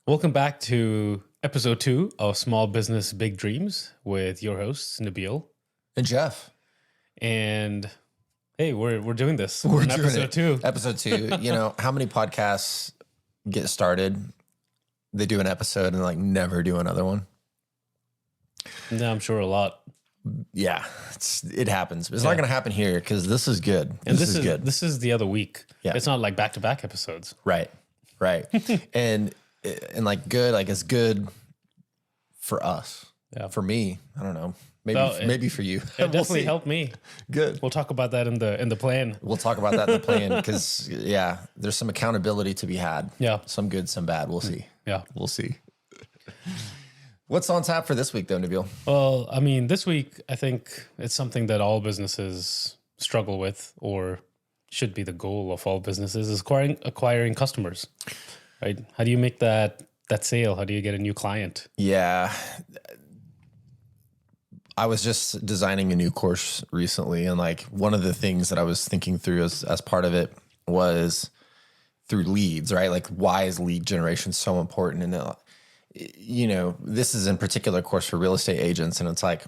Welcome back to episode 2 of Small Business Big Dreams with your hosts, Nabeel. And Geoff. And hey, we're doing this. We're in doing episode it. 2. Episode 2. You know, how many podcasts get started, they do an episode and like never do another one? No, I'm sure a lot. Yeah, it happens. It's not going to happen here because this is good. And this is good. This is the other week. Yeah. It's not like back-to-back episodes. Right. and like good, like it's good for us. Yeah. For me, I don't know. Maybe No, maybe for you. It definitely helped me. Good. We'll talk about that in the plan. We'll talk about that in the plan because there's some accountability to be had. Yeah. Some good, some bad. We'll see. Yeah. We'll see. What's on tap for this week, though, Nabeel? Well, I mean, this week, I think it's something that all businesses struggle with, or should be the goal of all businesses, is acquiring customers, right? How do you make that sale? How do you get a new client? Yeah. I was just designing a new course recently, and like one of the things that I was thinking through as part of it was through leads, right? Like, why is lead generation so important? And you know, this is in particular course for real estate agents, and it's like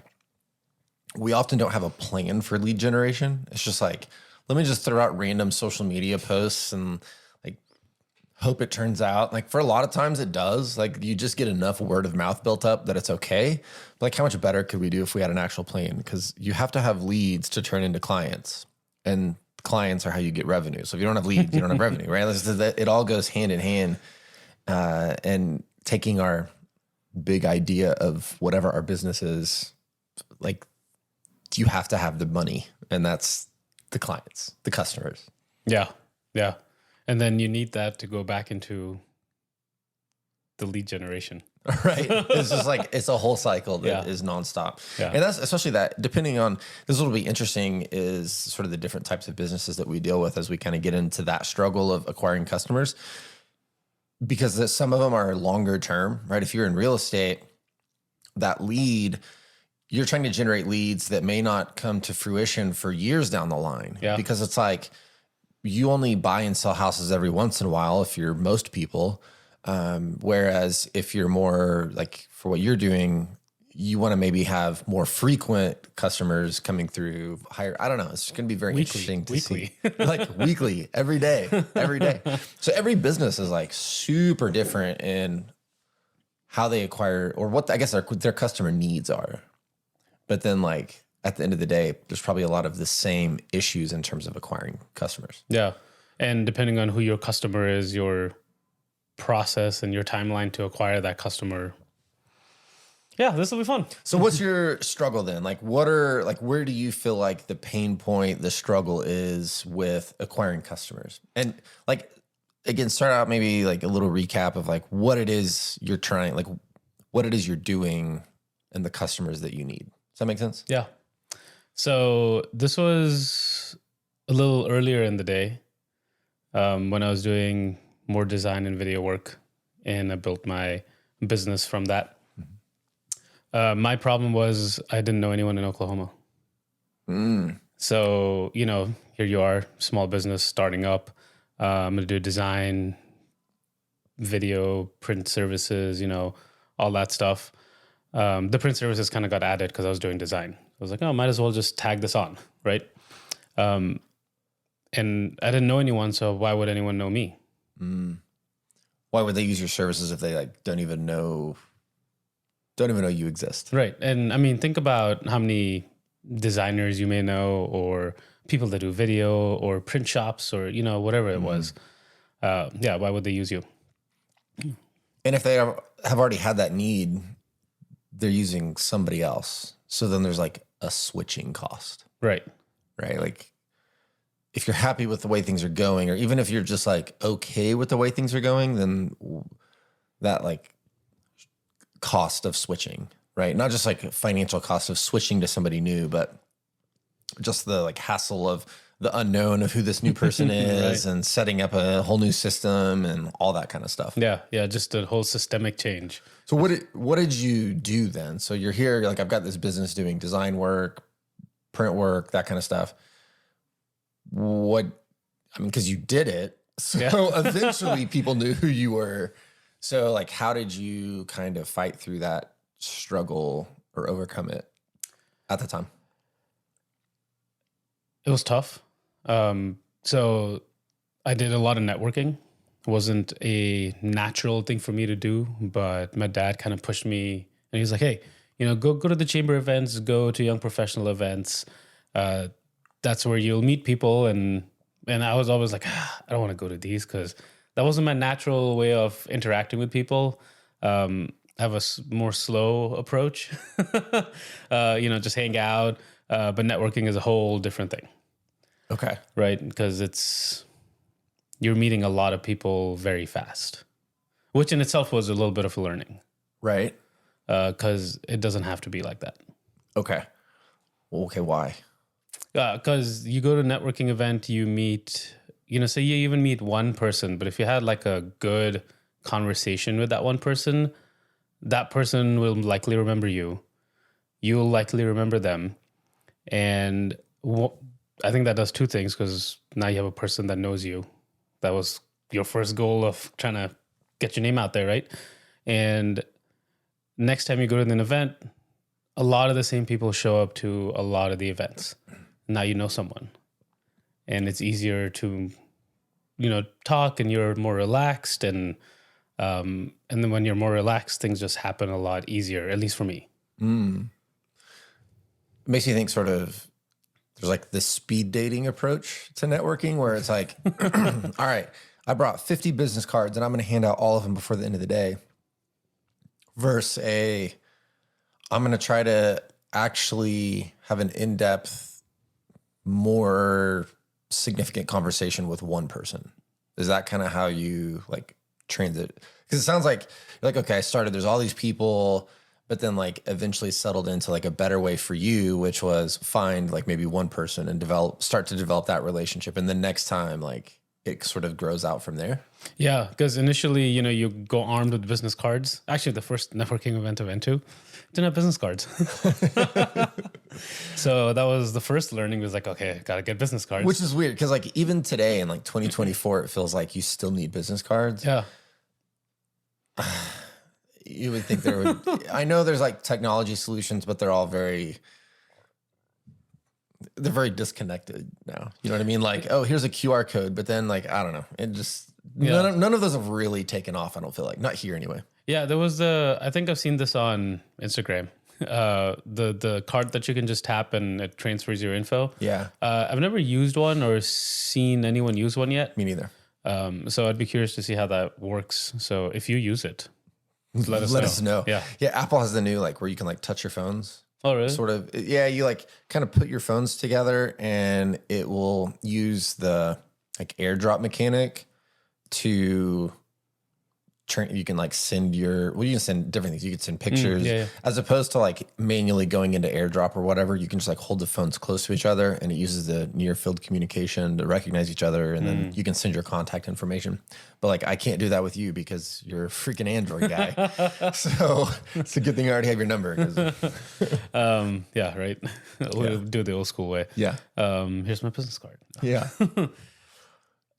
we often don't have a plan for lead generation. It's just like, let me just throw out random social media posts and like hope it turns out. Like, for a lot of times it does. Like, you just get enough word of mouth built up that it's okay. But like, how much better could we do if we had an actual plan? Because you have to have leads to turn into clients, and clients are how you get revenue. So if you don't have leads, you don't have revenue, right? It all goes hand in hand. And taking our big idea of whatever our business is, like, you have to have the money, and that's the clients, the customers. Yeah. And then you need that to go back into the lead generation. Right. It's just like, it's a whole cycle that is nonstop. Yeah. And that's especially that, depending on, this will be interesting, is sort of the different types of businesses that we deal with as we kind of get into that struggle of acquiring customers. Because some of them are longer term, right? If you're in real estate, that lead, you're trying to generate leads that may not come to fruition for years down the line. Yeah. Because it's like, you only buy and sell houses every once in a while if you're most people. Whereas if you're more like, for what you're doing, you want to maybe have more frequent customers coming through higher. I don't know. It's going to be very interesting to see. Like weekly, every day. So every business is like super different in how they acquire, or what I guess their customer needs are. But then like at the end of the day, there's probably a lot of the same issues in terms of acquiring customers. Yeah. And depending on who your customer is, your process and your timeline to acquire that customer. Yeah, this will be fun. So what's your struggle then? Like, where do you feel like the pain point, the struggle is with acquiring customers? And like, again, start out maybe like a little recap of like what it is you're trying, like what it is you're doing and the customers that you need. Does that make sense? Yeah. So this was a little earlier in the day when I was doing more design and video work, and I built my business from that. My problem was I didn't know anyone in Oklahoma. So, you know, here you are, small business starting up. I'm going to do design, video, print services, you know, all that stuff. The print services kind of got added because I was doing design. I was like, oh, might as well just tag this on, right? And I didn't know anyone, so why would anyone know me? Why would they use your services if they like don't even know you exist? Right. And I mean, think about how many designers you may know, or people that do video or print shops, or, you know, whatever it was. Why would they use you? And if they have already had that need, they're using somebody else. So then there's like a switching cost. Right. Like, if you're happy with the way things are going, or even if you're just like okay with the way things are going, then that like cost of switching, right? Not just like financial cost of switching to somebody new, but just the like hassle of the unknown of who this new person is right. And setting up a whole new system and all that kind of stuff. Yeah. Just a whole systemic change. So what did you do then? So you're here, like, I've got this business doing design work, print work, that kind of stuff. Because you did it. So eventually people knew who you were. So like, how did you kind of fight through that struggle or overcome it at the time? It was tough. So I did a lot of networking. It wasn't a natural thing for me to do, but my dad kind of pushed me, and he was like, "Hey, go to the chamber events, go to young professional events. Uh, that's where you'll meet people." And I was always like, I don't want to go to these because that wasn't my natural way of interacting with people. I have a more slow approach. Just hang out. But networking is a whole different thing, Okay. right? Because you're meeting a lot of people very fast, which in itself was a little bit of a learning Right. because it doesn't have to be like that. Okay. Okay. Why? Because you go to a networking event, you meet, say you even meet one person, but if you had like a good conversation with that person will likely remember you. You'll likely remember them. And I think that does two things because now you have a person that knows you. That was your first goal of trying to get your name out there, right? And next time you go to an event, a lot of the same people show up to a lot of the events. Now you know someone, and it's easier to, talk, and you're more relaxed, and then when you're more relaxed, things just happen a lot easier. At least for me. It makes you think sort of there's like this speed dating approach to networking where it's like, all right, I brought 50 business cards and I'm going to hand out all of them before the end of the day versus I'm going to try to actually have an in-depth, more significant conversation with one person. Is that kind of how you like transit? Because it sounds like you're like, okay, I started, there's all these people, but then like eventually settled into like a better way for you, which was find like maybe one person and start to develop that relationship. And the next time, like it sort of grows out from there. Yeah, because initially, you go armed with business cards. Actually, the first networking event I went to didn't have business cards. So that was the first learning was like, okay, gotta get business cards. Which is weird because like even today in like 2024, it feels like you still need business cards. Yeah. You would think there would, I know there's like technology solutions, but they're very disconnected now. You know what I mean? Like, oh, here's a QR code, but then like, I don't know. It just, none of those have really taken off. I don't feel like, not here anyway. Yeah, there was I think I've seen this on Instagram. The card that you can just tap and it transfers your info. Yeah. I've never used one or seen anyone use one yet. Me neither. So I'd be curious to see how that works. So if you use it, let us know. Yeah. Yeah. Apple has the new, like where you can like touch your phones. Oh, really? Sort of. Yeah. You like kind of put your phones together and it will use the like airdrop mechanic to you can like send you can send different things. You can send pictures as opposed to like manually going into airdrop or whatever. You can just like hold the phones close to each other and it uses the near field communication to recognize each other. And then you can send your contact information. But like, I can't do that with you because you're a freaking Android guy. So it's a good thing I already have your number. Yeah, right. We'll do it the old school way. Yeah. Here's my business card. Yeah.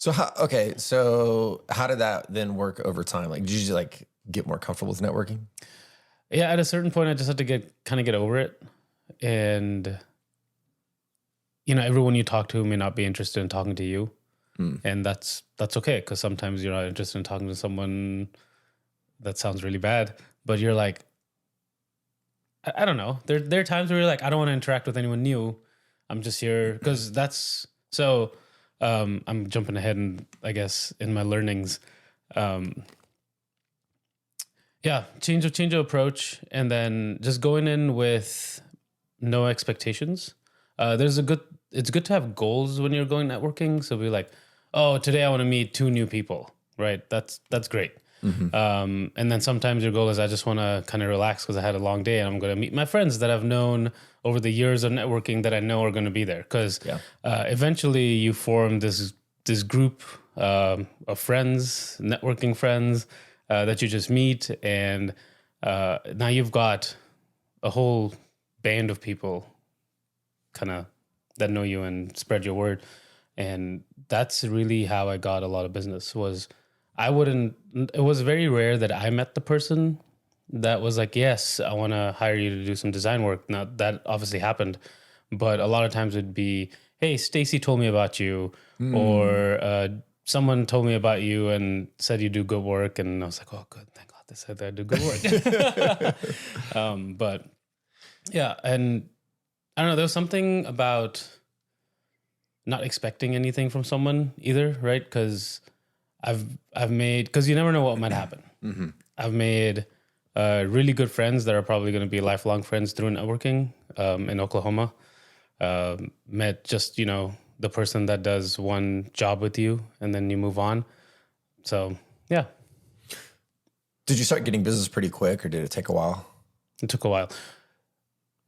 So how did that then work over time? Like, did you just like get more comfortable with networking? Yeah, at a certain point, I just had to get over it, and everyone you talk to may not be interested in talking to you, and that's okay because sometimes you're not interested in talking to someone that sounds really bad, but you're like, I don't know. There are times where you're like, I don't want to interact with anyone new. I'm just here because that's so. I'm jumping ahead and I guess in my learnings. Change of approach and then just going in with no expectations. It's good to have goals when you're going networking. So be like, oh, today I want to meet 2 new people, right? That's great. And then sometimes your goal is I just want to kind of relax because I had a long day and I'm going to meet my friends that I've known over the years of networking that I know are going to be there. Because eventually you form this group of friends, networking friends that you just meet. And now you've got a whole band of people kind of that know you and spread your word. And that's really how I got a lot of business was I wouldn't, it was very rare that I met the person that was like, yes, I want to hire you to do some design work. Now that obviously happened, but a lot of times it'd be, hey, Stacy told me about you, or someone told me about you and said you do good work. And I was like, oh, good. Thank God they said that I do good work. But yeah. And I don't know, there was something about not expecting anything from someone either, right? Because I've made, because you never know what might happen. I've made really good friends that are probably going to be lifelong friends through networking in Oklahoma. Met just, the person that does one job with you and then you move on. So, yeah. Did you start getting business pretty quick or did it take a while? It took a while.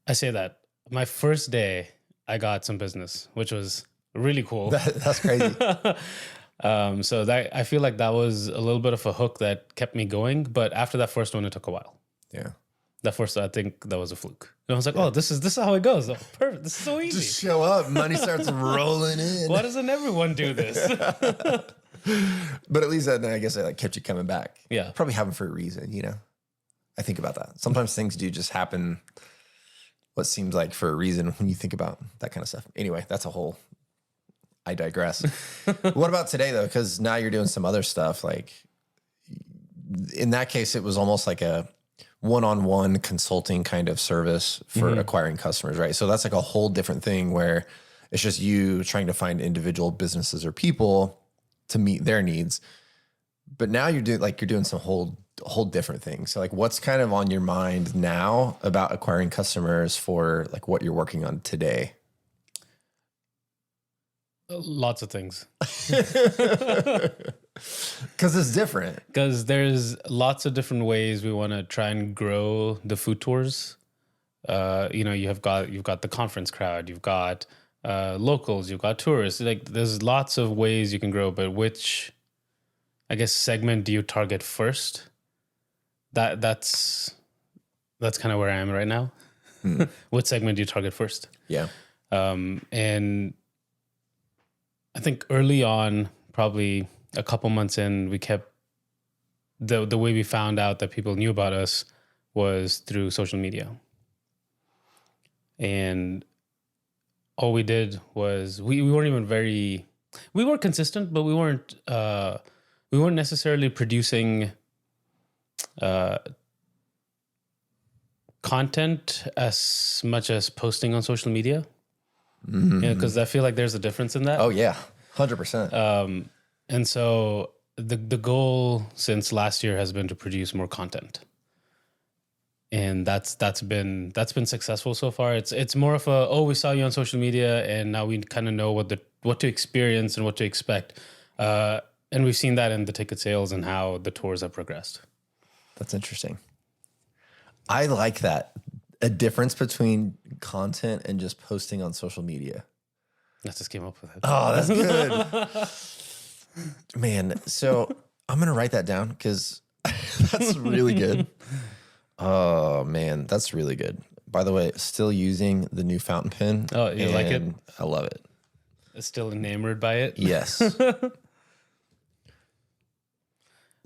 I say that. My first day, I got some business, which was really cool. That's crazy. So that I feel like that was a little bit of a hook that kept me going. But after that first one, it took a while. Yeah. That first, I think that was a fluke. And I was like, oh, this is how it goes. Oh, perfect. This is so easy. Just show up. Money starts rolling in. Why doesn't everyone do this? But at least then I guess it kept you coming back. Yeah. Probably happened for a reason, I think about that. Sometimes things do just happen what seems like for a reason when you think about that kind of stuff. Anyway, I digress. What about today though? Because now you're doing some other stuff. Like in that case, it was almost like a one-on-one consulting kind of service for acquiring customers, right? So that's like a whole different thing where it's just you trying to find individual businesses or people to meet their needs. But now you're doing some whole different things. So like what's kind of on your mind now about acquiring customers for like what you're working on today? Lots of things. Because it's different. Because there's lots of different ways we want to try and grow the food tours. You've got the conference crowd, you've got locals, you've got tourists. Like there's lots of ways you can grow, but which, I guess, segment do you target first? That's kind of where I am right now. What segment do you target first? Yeah. And I think early on, probably a couple months in, we kept the way we found out that people knew about us was through social media. And all we did was we weren't even we were consistent, but we weren't necessarily producing content as much as posting on social media. Because I feel like there's a difference in that. Oh yeah, 100%. And so the goal since last year has been to produce more content, and that's been successful so far. It's more of we saw you on social media, and now we kind of know what to experience and what to expect, and we've seen that in the ticket sales and how the tours have progressed. That's interesting. I like that. A difference between content and just posting on social media. I just came up with it. Oh, that's good. Man, so I'm going to write that down because that's really good. Oh, man, that's really good. By the way, still using the new fountain pen. Oh, you like it? I love it. Still enamored by it? Yes.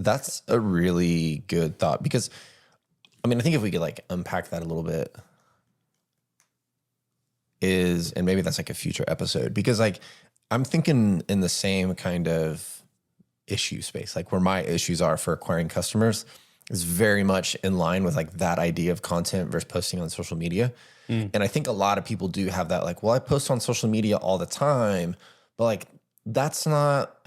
That's a really good thought because I think if we could unpack that a little bit and maybe that's a future episode because I'm thinking in the same kind of issue space, where my issues are for acquiring customers is very much in line with that idea of content versus posting on social media. And I think a lot of people do have that I post on social media all the time, but that's not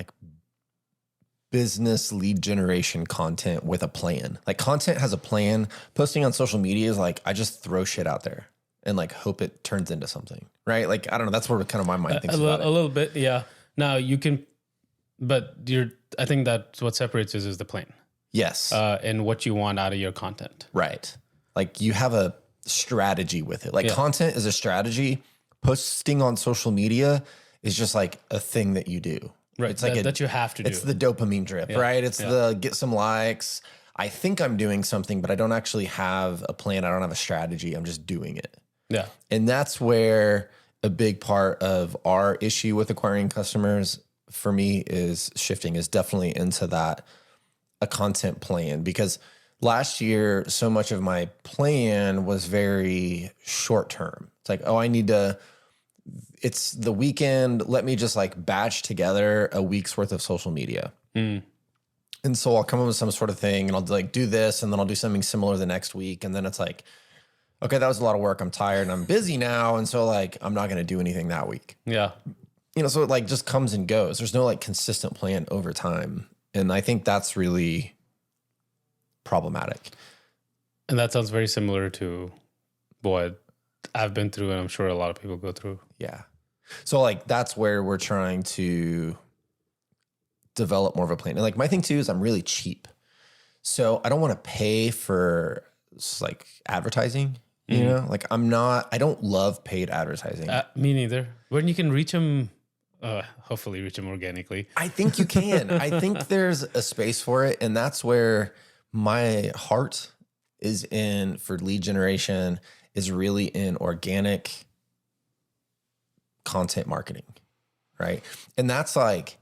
business lead generation content with a plan. Content has a plan. Posting on social media is I just throw shit out there and hope it turns into something, right? I don't know. That's where kind of my mind thinks about it. A little bit, yeah. Now you can, but I think that what separates us is the plan. Yes. And what you want out of your content. Right. You have a strategy with it. Content is a strategy. Posting on social media is just a thing that you do. Right. It's that you have to do. It's the dopamine drip, right? It's the get some likes. I think I'm doing something, but I don't actually have a plan. I don't have a strategy. I'm just doing it. Yeah. And that's where a big part of our issue with acquiring customers for me is shifting is definitely into that a content plan, because last year, so much of my plan was very short term. It's like, oh, it's the weekend. Let me just like batch together a week's worth of social media. And so I'll come up with some sort of thing and I'll like do this, and then I'll do something similar the next week. And then it's like, okay, that was a lot of work. I'm tired and I'm busy now. And so like, I'm not going to do anything that week. Yeah. So it like just comes and goes. There's no like consistent plan over time. And I think that's really problematic. And that sounds very similar to what I've been through, and I'm sure a lot of people go through. Yeah. So like, that's where we're trying to develop more of a plan. And like my thing too is I'm really cheap. So I don't want to pay for like advertising, you know, like I don't love paid advertising. Me neither. When you can reach them, hopefully reach them organically. I think you can. I think there's a space for it. And that's where my heart is in for lead generation, is really in organic content marketing, right? And that's like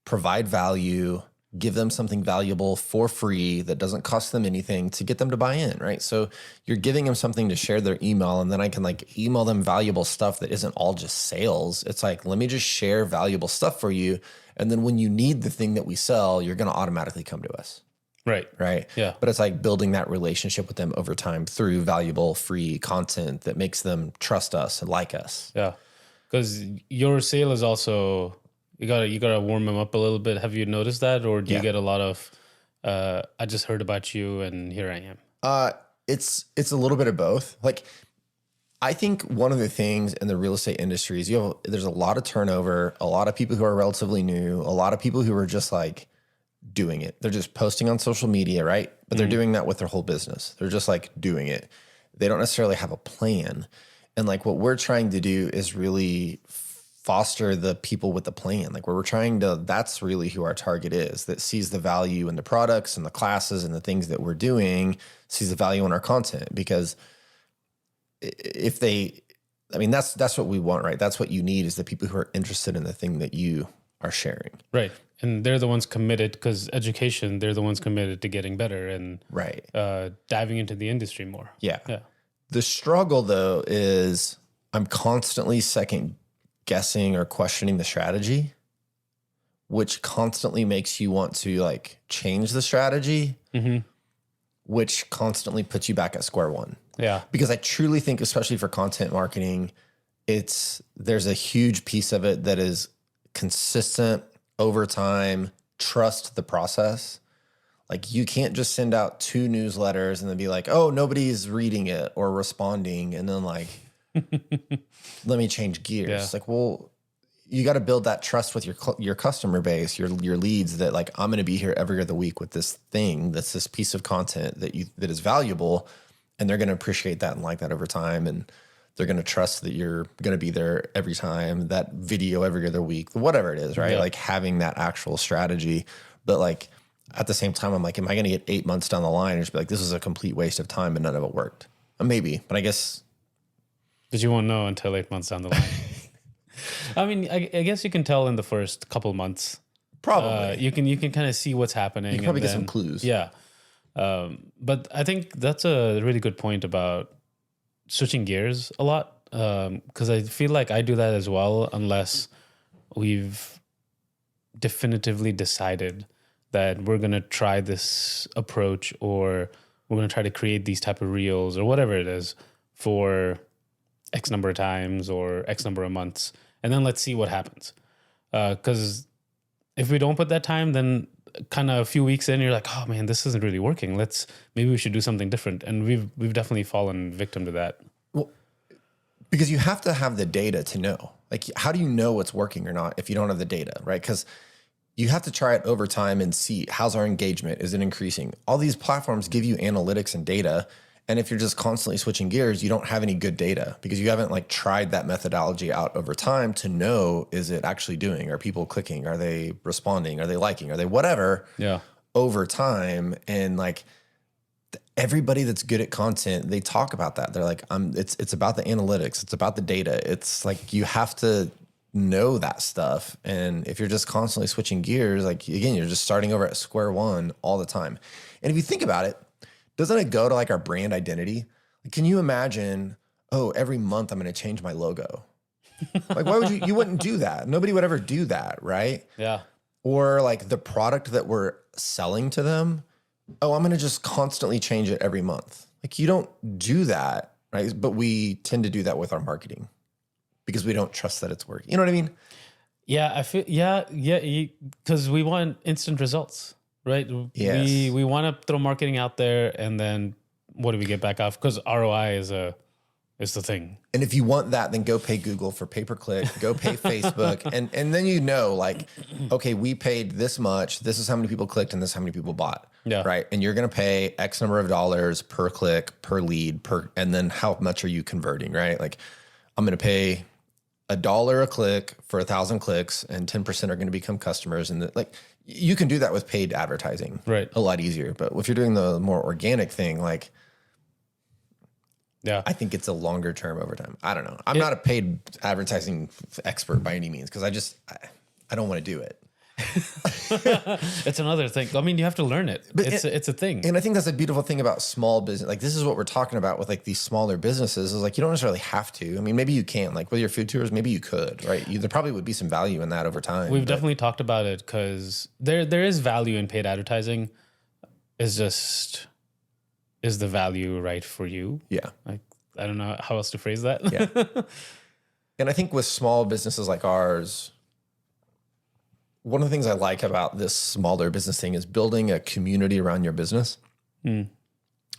provide value, give them something valuable for free that doesn't cost them anything to get them to buy in, right? So you're giving them something to share their email, and then I can like email them valuable stuff that isn't all just sales. It's like, let me just share valuable stuff for you. And then when you need the thing that we sell, you're going to automatically come to us. Right. Right. Yeah. But it's like building that relationship with them over time through valuable free content that makes them trust us and like us. Yeah. Because your sale is also, you gotta warm them up a little bit. Have you noticed that, or do you get a lot of I just heard about you and here I am? It's a little bit of both. Like, I think one of the things in the real estate industry is there's a lot of turnover, a lot of people who are relatively new, a lot of people who are just like doing it. They're just posting on social media, right? But they're doing that with their whole business. They're just like doing it. They don't necessarily have a plan. And like what we're trying to do is really foster the people with the plan. Like where we're trying to, that's really who our target is, that sees the value in the products and the classes and the things that we're doing, sees the value in our content. Because if they, I mean, that's what we want, right? That's what you need, is the people who are interested in the thing that you are sharing. Right. And they're the ones committed, because education, they're the ones committed to getting better and right, diving into the industry more. Yeah. Yeah. The struggle though is I'm constantly second guessing or questioning the strategy, which constantly makes you want to like change the strategy, which constantly puts you back at square one. Yeah. Because I truly think, especially for content marketing, there's a huge piece of it that is consistent over time, trust the process. Like you can't just send out 2 newsletters and then be like, oh, nobody's reading it or responding. And then like, let me change gears. Yeah. Like, well, you got to build that trust with your customer base, your leads, that like, I'm going to be here every other week with this thing. That's this piece of content that is valuable, and they're going to appreciate that and like that over time. And they're going to trust that you're going to be there every time, that video every other week, whatever it is, right? Yeah. Like having that actual strategy. But like at the same time, I'm like, am I going to get 8 months down the line and just be like, this is a complete waste of time and none of it worked? Maybe, but I guess. But you won't know until 8 months down the line. I mean, I guess you can tell in the first couple months. Probably. You can kind of see what's happening. You can probably get some clues. Yeah. But I think that's a really good point about switching gears a lot. Because I feel like I do that as well, unless we've definitively decided that we're going to try this approach, or we're going to try to create these type of reels or whatever it is for X number of times or X number of months. And then let's see what happens. Because if we don't put that time, then kind of a few weeks in, you're like, oh man, this isn't really working. Maybe we should do something different. And we've definitely fallen victim to that. Well, because you have to have the data to know. Like, how do you know what's working or not if you don't have the data, right? Because you have to try it over time and see, how's our engagement? Is it increasing? All these platforms give you analytics and data. And if you're just constantly switching gears, you don't have any good data because you haven't like tried that methodology out over time to know, is it actually doing? Are people clicking? Are they responding? Are they liking? Are they whatever? Yeah. Over time. And like everybody that's good at content, they talk about that. They're like, it's about the analytics. It's about the data. It's like, you have to know that stuff. And if you're just constantly switching gears, like again, you're just starting over at square one all the time. And if you think about it, doesn't it go to like our brand identity? Like, can you imagine, oh, every month I'm going to change my logo? Like, why would you wouldn't do that. Nobody would ever do that, right? Yeah. Or like the product that we're selling to them, oh, I'm going to just constantly change it every month. Like, you don't do that, right? But we tend to do that with our marketing because we don't trust that it's working. You know what I mean? Yeah, I feel because we want instant results, right? Yes. We want to throw marketing out there, and then what do we get back off? Because ROI is the thing. And if you want that, then go pay Google for pay-per-click, go pay Facebook. And then you know, like, okay, we paid this much. This is how many people clicked and this is how many people bought. Yeah. Right. And you're going to pay X number of dollars per click, per lead, and then how much are you converting, right? Like, I'm going to pay $1 a click for 1,000 clicks and 10% are going to become customers. And like, you can do that with paid advertising. Right. A lot easier. But if you're doing the more organic thing, like, yeah, I think it's a longer term over time. I don't know. I'm not a paid advertising expert by any means because I don't want to do it. It's another thing. I mean, you have to learn it. But it's a thing. And I think that's a beautiful thing about small business. Like, this is what we're talking about with like these smaller businesses is like, you don't necessarily have to. I mean, maybe you can, like with your food tours, maybe you could, right? There probably would be some value in that over time. We've definitely talked about it because there is value in paid advertising. It's just, is the value right for you? Yeah. Like, I don't know how else to phrase that. Yeah. And I think with small businesses like ours, one of the things I like about this smaller business thing is building a community around your business, right?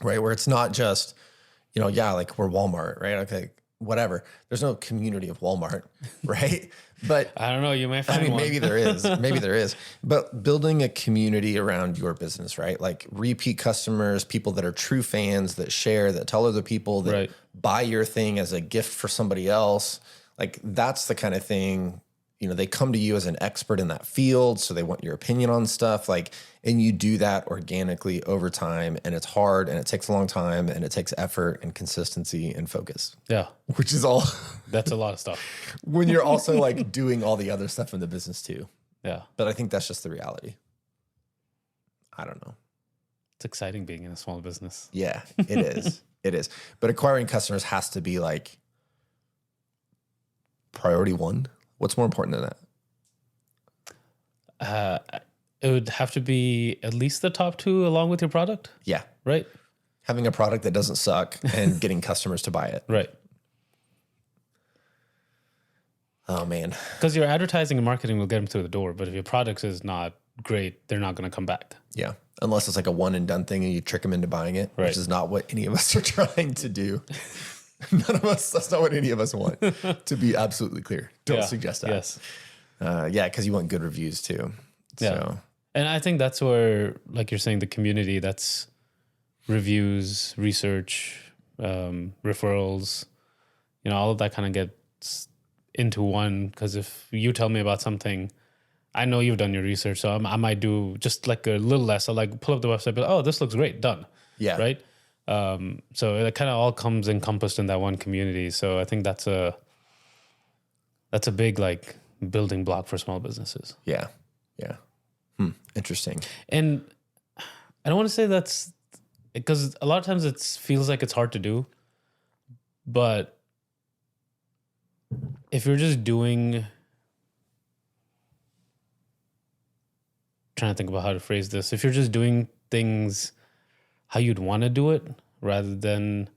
Where it's not just, like we're Walmart, right? Okay, whatever. There's no community of Walmart, right? But I don't know. You may find one. maybe there is. Maybe there is. But building a community around your business, right? Like repeat customers, people that are true fans, that share, that tell other people, that buy your thing as a gift for somebody else. Like, that's the kind of thing, they come to you as an expert in that field. So they want your opinion on stuff. Like, and you do that organically over time. And it's hard and it takes a long time and it takes effort and consistency and focus. Yeah. Which is all. That's a lot of stuff. When you're also like doing all the other stuff in the business too. Yeah. But I think that's just the reality. I don't know. It's exciting being in a small business. Yeah, it is. It is. But acquiring customers has to be like priority one. What's more important than that? It would have to be at least the top two along with your product. Yeah. Right. Having a product that doesn't suck and getting customers to buy it. Right. Oh, man. Because your advertising and marketing will get them through the door. But if your product is not great, they're not going to come back. Yeah. Unless it's like a one and done thing and you trick them into buying it, which is not what any of us are trying to do. None of us, that's not what any of us want, to be absolutely clear. Don't suggest that. Yes. Because you want good reviews too. Yeah. So. And I think that's where, like you're saying, the community, that's reviews, research, referrals, all of that kind of gets into one. Because if you tell me about something, I know you've done your research, so I might do just like a little less. I'll like pull up the website, but this looks great, done. Yeah. Right? So it kind of all comes encompassed in that one community. So I think that's a big like building block for small businesses. Yeah. Yeah. Interesting. And I don't want to say that's because a lot of times it feels like it's hard to do, but if you're just trying to think about how to phrase this, if you're just doing things how you'd want to do it rather than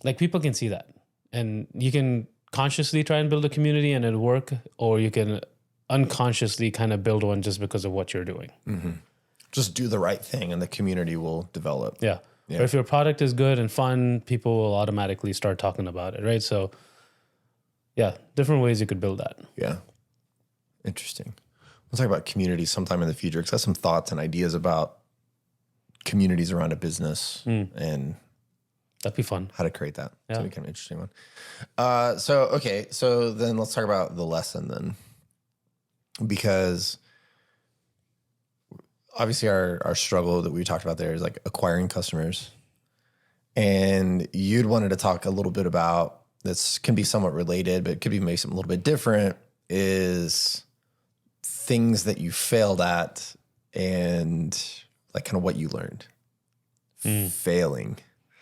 like people can see that and you can consciously try and build a community and it'll work, or you can unconsciously kind of build one just because of what you're doing. Mm-hmm. Just do the right thing and the community will develop. Yeah. Or if your product is good and fun, people will automatically start talking about it, right? So yeah, different ways you could build that. Yeah. Interesting. We'll talk about communities sometime in the future because I have some thoughts and ideas about communities around a business and that'd be fun. How to create that. Yeah. That'd be kind of an interesting one. So then let's talk about the lesson then. Because obviously our struggle that we talked about there is like acquiring customers. And you'd wanted to talk a little bit about that's can be somewhat related, but it could be maybe something a little bit different, is things that you failed at and like kind of what you learned. Failing.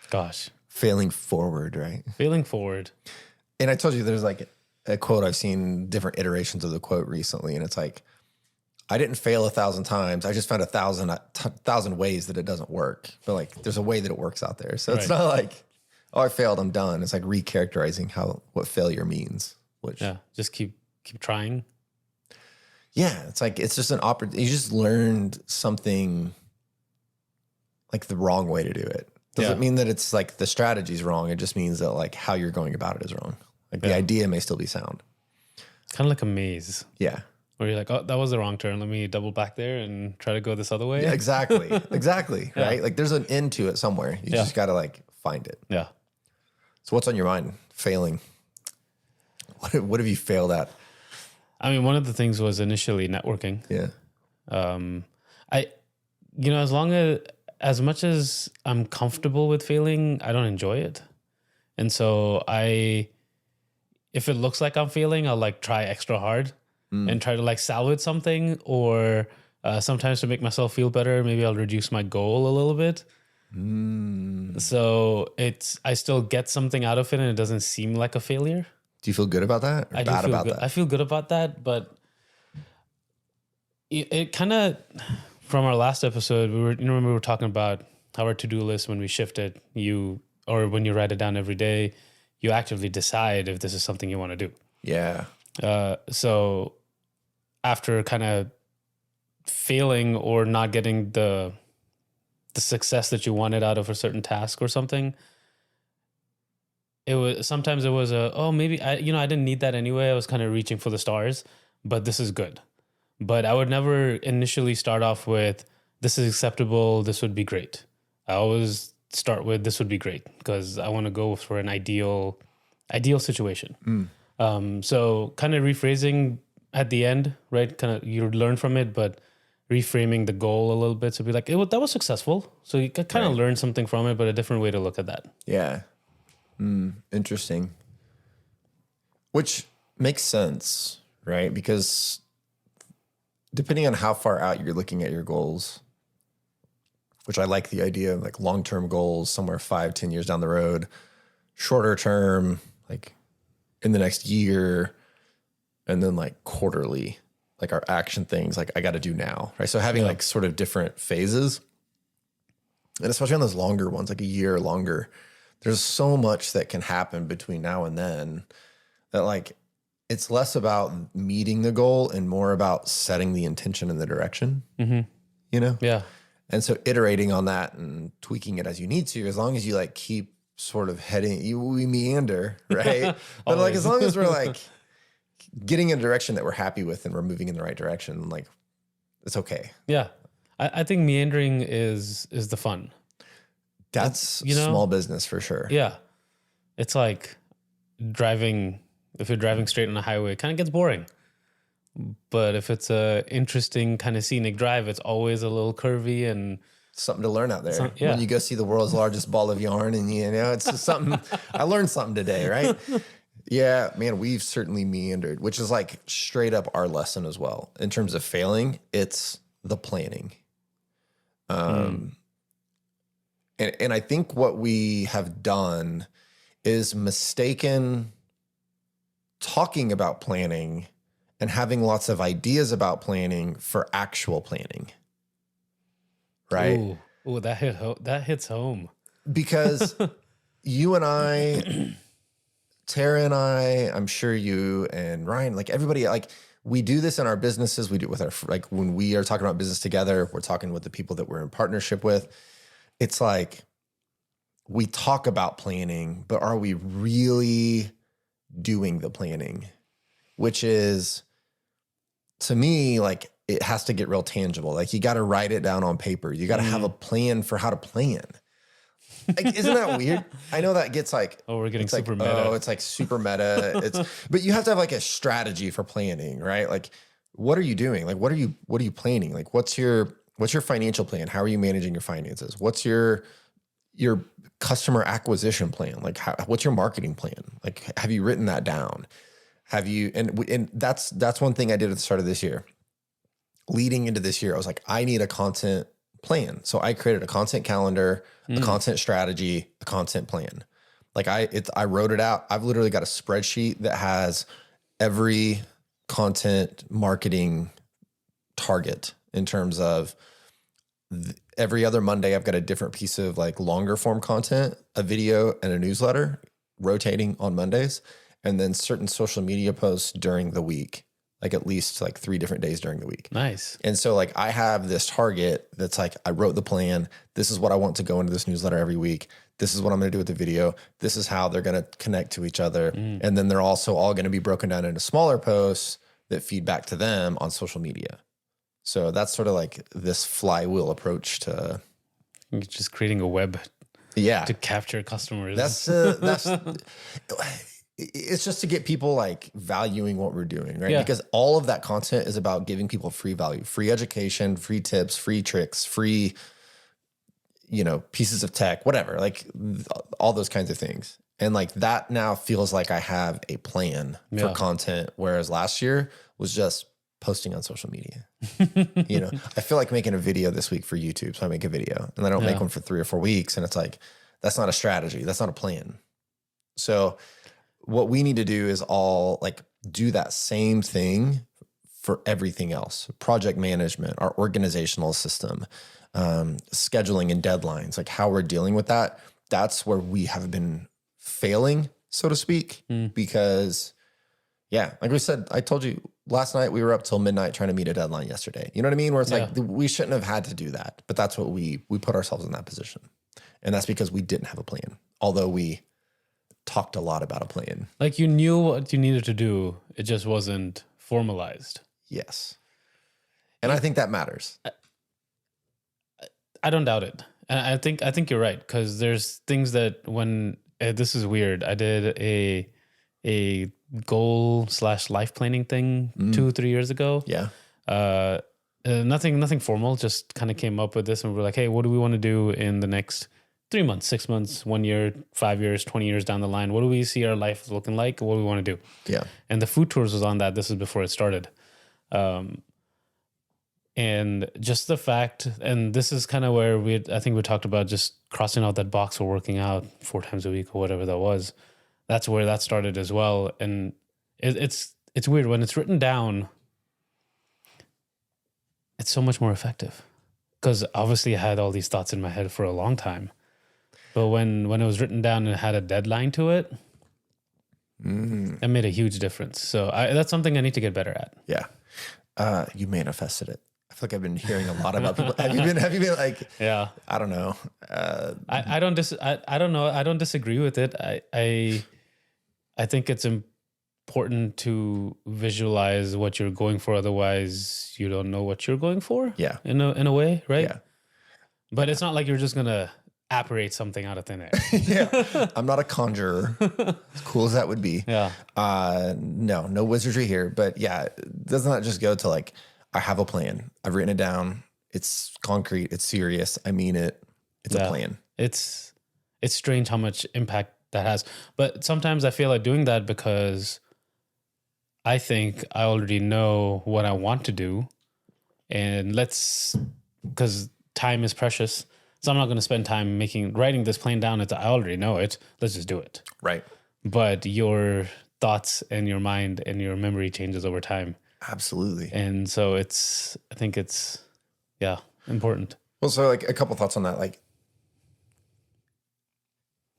Gosh. Failing forward, right? Failing forward. And I told you there's like a quote, I've seen different iterations of the quote recently, and it's like, I didn't fail 1,000 times. I just found 1,000 ways that it doesn't work. But like, there's a way that it works out there. So it's not like, oh, I failed, I'm done. It's like recharacterizing what failure means. Which just keep trying. Yeah, it's like it's just an opportunity. You just learned something like the wrong way to do it. Doesn't mean that it's like the strategy's wrong. It just means that like how you're going about it is wrong. Like the idea may still be sound. Kind of like a maze. Yeah. Where you're like, oh, that was the wrong turn. Let me double back there and try to go this other way. Yeah, exactly. Exactly. Right? Like there's an end to it somewhere. You just got to like find it. Yeah. So what's on your mind? Failing. What have you failed at? I mean, one of the things was initially networking. Yeah. As much as I'm comfortable with failing, I don't enjoy it. And so if it looks like I'm failing, I'll like try extra hard and try to like salvage something, or sometimes to make myself feel better, maybe I'll reduce my goal a little bit. So I still get something out of it and it doesn't seem like a failure. Do you feel good about that? Or bad about that? I feel good about that, but it kind of, from our last episode, we were talking about how our to-do list, when we shift it, when you write it down every day, you actively decide if this is something you want to do. Yeah. So after kind of failing or not getting the success that you wanted out of a certain task or something, sometimes it was maybe I didn't need that anyway. I was kind of reaching for the stars, but this is good. But I would never initially start off with, this is acceptable, this would be great. I always start with, this would be great, because I want to go for an ideal situation. So kind of rephrasing at the end, right? Kind of you learn from it, but reframing the goal a little bit to be like, that was successful. So you kind of learn something from it, but a different way to look at that. Yeah. Interesting. Which makes sense, right? Because depending on how far out you're looking at your goals, which I like the idea of like long-term goals, somewhere 5-10 years down the road, shorter term, like in the next year, and then like quarterly, like our action things, like I got to do now, right? So having like sort of different phases, and especially on those longer ones, like a year or longer, there's so much that can happen between now and then that like, it's less about meeting the goal and more about setting the intention and the direction, you know? Yeah. And so iterating on that and tweaking it as you need to, as long as you like keep sort of we meander, right? But like, as long as we're like getting in a direction that we're happy with and we're moving in the right direction, like it's okay. Yeah. I think meandering is the fun. That's small business for sure. Yeah. It's like if you're driving straight on a highway, it kind of gets boring. But if it's a interesting kind of scenic drive, it's always a little curvy and something to learn out there. When you go see the world's largest ball of yarn, and it's just something. I learned something today, right? Yeah, man, we've certainly meandered, which is like straight up our lesson as well. In terms of failing, it's the planning. And I think what we have done is mistaken talking about planning and having lots of ideas about planning for actual planning. Right? Ooh, that hits home. Because you and I, Tara and I'm sure you and Ryan, like everybody, like we do this in our businesses. We do it with like when we are talking about business together, we're talking with the people that we're in partnership with. It's like we talk about planning, but are we really doing the planning? Which is, to me, like it has to get real tangible. Like you got to write it down on paper. You got to have a plan for how to plan. Like, isn't that weird? I know that gets like, we're getting super meta. Oh, it's like super meta. But you have to have like a strategy for planning, right? Like, what are you doing? Like, what are you planning? Like, what's your financial plan? How are you managing your finances? What's your customer acquisition plan? Like, what's your marketing plan? Like, have you written that down? Have you, and that's one thing I did at the start of this year. Leading into this year, I was like, I need a content plan. So I created a content calendar, a content strategy, a content plan. Like I wrote it out. I've literally got a spreadsheet that has every content marketing target in terms of every other Monday, I've got a different piece of like longer form content, a video and a newsletter rotating on Mondays, and then certain social media posts during the week, like at least like 3 different days during the week. Nice. And so like I have this target that's like, I wrote the plan. This is what I want to go into this newsletter every week. This is what I'm going to do with the video. This is how they're going to connect to each other. And then they're also all going to be broken down into smaller posts that feed back to them on social media. So that's sort of like this flywheel approach to just creating a web to capture customers. That's it's just to get people like valuing what we're doing, right? Yeah. Because all of that content is about giving people free value, free education, free tips, free tricks, free, pieces of tech, whatever, like all those kinds of things. And like that now feels like I have a plan for content, whereas last year was just posting on social media. I feel like making a video this week for YouTube. So I make a video and I don't make one for 3 or 4 weeks. And it's like, that's not a strategy. That's not a plan. So what we need to do is all like do that same thing for everything else. Project management, our organizational system, scheduling and deadlines, like how we're dealing with that. That's where we have been failing, so to speak, because like we said, I told you last night we were up till midnight trying to meet a deadline yesterday. You know what I mean? Where it's like, we shouldn't have had to do that, but that's what we put ourselves in that position. And that's because we didn't have a plan. Although we talked a lot about a plan. Like you knew what you needed to do. It just wasn't formalized. Yes. And I think that matters. I don't doubt it. And I think you're right. Cause there's things that when this is weird. I did a goal/life planning thing 2-3 years ago. Yeah. Nothing formal, just kind of came up with this and we're like, hey, what do we want to do in the next 3 months, 6 months, 1 year, 5 years, 20 years down the line? What do we see our life looking like? What do we want to do? Yeah. And the food tours was on that. This is before it started. And just the fact, and this is kind of where I think we talked about just crossing out that box for working out 4 times a week or whatever that was. That's where that started as well. And it's weird when it's written down. It's so much more effective because obviously I had all these thoughts in my head for a long time. But when it was written down and it had a deadline to it, it made a huge difference. So that's something I need to get better at. Yeah. You manifested it. I feel like I've been hearing a lot about people. Have you been like, I don't know. I don't know. I don't disagree with it. I think it's important to visualize what you're going for. Otherwise you don't know what you're going for. Yeah. In a way, right? Yeah. But it's not like you're just going to apparate something out of thin air. Yeah. I'm not a conjurer, as cool as that would be. Yeah. No wizardry here. But yeah, doesn't that just go to like, I have a plan. I've written it down. It's concrete. It's serious. I mean it. It's a plan. It's strange how much impact that has. But sometimes I feel like doing that because I think I already know what I want to do. And because time is precious. So I'm not going to spend time writing this plan down. I already know it. Let's just do it. Right. But your thoughts and your mind and your memory changes over time. Absolutely. And so I think it's important. Well, so like a couple thoughts on that. Like,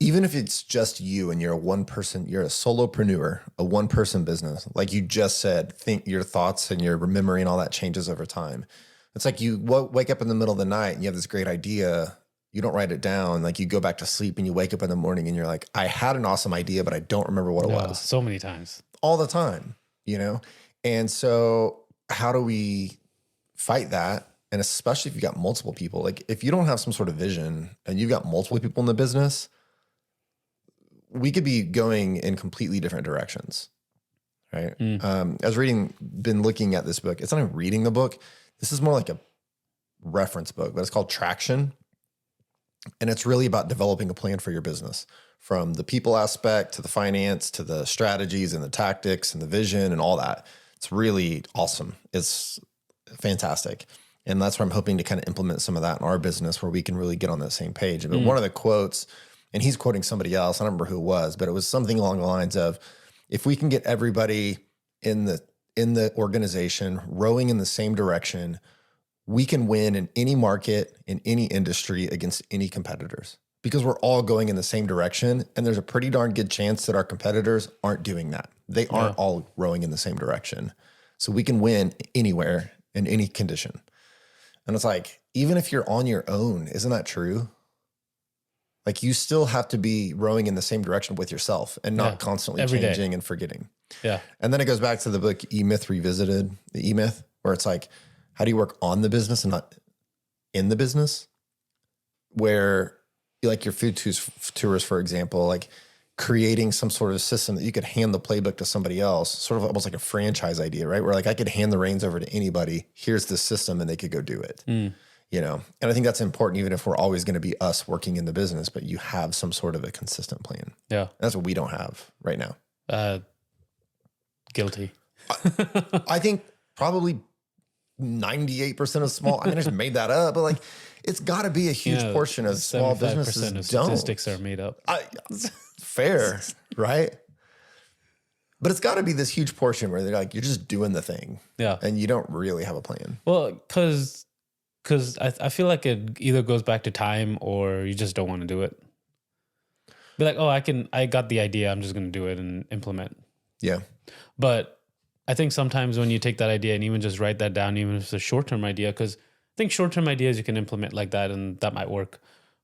even if it's just you and you're you're a solopreneur, a 1-person business, like you just said, think your thoughts and your remembering all that changes over time. It's like you wake up in the middle of the night and you have this great idea. You don't write it down. Like you go back to sleep and you wake up in the morning and you're like, I had an awesome idea, but I don't remember what it was. So many times. All the time, And so how do we fight that? And especially if you've got multiple people, like if you don't have some sort of vision and you've got multiple people in the business, we could be going in completely different directions, right? I was been looking at this book. It's not even reading the book. This is more like a reference book, but it's called Traction. And it's really about developing a plan for your business, from the people aspect to the finance to the strategies and the tactics and the vision and all that. It's really awesome. It's fantastic. And that's where I'm hoping to kind of implement some of that in our business, where we can really get on that same page. But one of the quotes, and he's quoting somebody else, I don't remember who it was, but it was something along the lines of, if we can get everybody in the organization rowing in the same direction, we can win in any market, in any industry, against any competitors, because we're all going in the same direction. And there's a pretty darn good chance that our competitors aren't doing that. They aren't all rowing in the same direction. So we can win anywhere in any condition. And it's like, even if you're on your own, isn't that true? Like, you still have to be rowing in the same direction with yourself and not constantly changing and forgetting. Yeah. And then it goes back to the book E-Myth Revisited, the E-Myth, where it's like, how do you work on the business and not in the business? Where, like, your food tours, for example, like creating some sort of system that you could hand the playbook to somebody else, sort of almost like a franchise idea, right? Where, like, I could hand the reins over to anybody. Here's the system, and they could go do it. You know, and I think that's important, even if we're always going to be us working in the business, but you have some sort of a consistent plan. Yeah. And that's what we don't have right now. Guilty. I think probably 98% of small, I mean, I just made that up, but like, it's got to be a huge portion of small businesses of statistics are made up. Fair, right? But it's got to be this huge portion where they're like, you're just doing the thing. Yeah. And you don't really have a plan. Well, because I feel like it either goes back to time or you just don't want to do it. Be like, oh, I got the idea. I'm just going to do it and implement. Yeah. But I think sometimes when you take that idea and even just write that down, even if it's a short-term idea, because I think short-term ideas you can implement like that and that might work.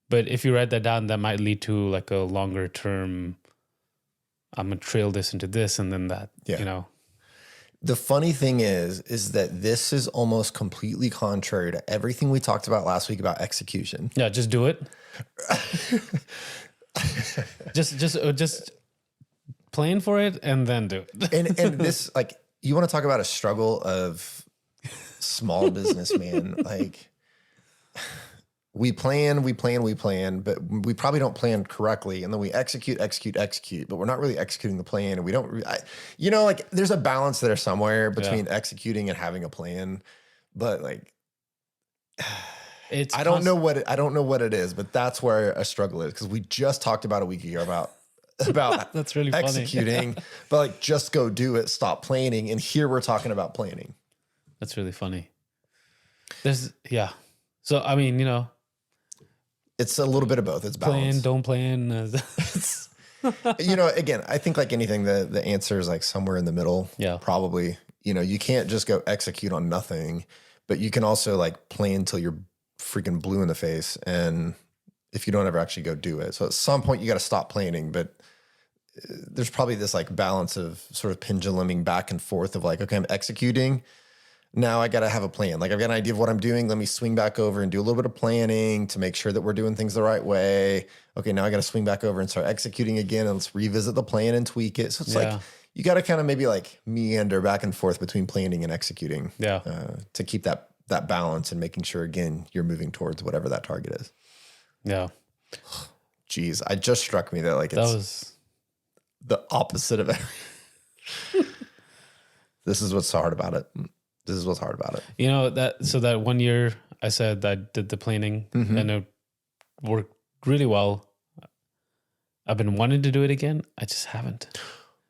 But if you write that down, that might lead to like a longer term, I'm going to trail this into this and then that, you know. The funny thing is that this is almost completely contrary to everything we talked about last week about execution. Yeah, just do it. just plan for it and then do it. and this, like, you want to talk about a struggle of small businessman, like, we plan, but we probably don't plan correctly. And then we execute, but we're not really executing the plan. And we don't, like, there's a balance there somewhere between executing and having a plan. But like, I don't know what it is, but that's where a struggle is. Cause we just talked about a week ago about that's really executing, but like, just go do it, stop planning. And here we're talking about planning. That's really funny. So, I mean, it's a little bit of both. It's balance. Plan, don't plan. Again, I think like anything, the answer is like somewhere in the middle. Yeah. Probably. You can't just go execute on nothing, but you can also like plan till you're freaking blue in the face. And if you don't ever actually go do it. So at some point you got to stop planning, but there's probably this like balance of sort of penduluming back and forth of like, okay, I'm executing. Now I got to have a plan. Like, I've got an idea of what I'm doing. Let me swing back over and do a little bit of planning to make sure that we're doing things the right way. Okay, now I got to swing back over and start executing again, and let's revisit the plan and tweak it. So it's like, you got to kind of maybe like meander back and forth between planning and executing to keep that balance and making sure, again, you're moving towards whatever that target is. Yeah. Geez, it just struck me that like it's was the opposite of everything. This is what's so hard about it. This is what's hard about it. So that 1 year I said I did the planning and it worked really well. I've been wanting to do it again. I just haven't.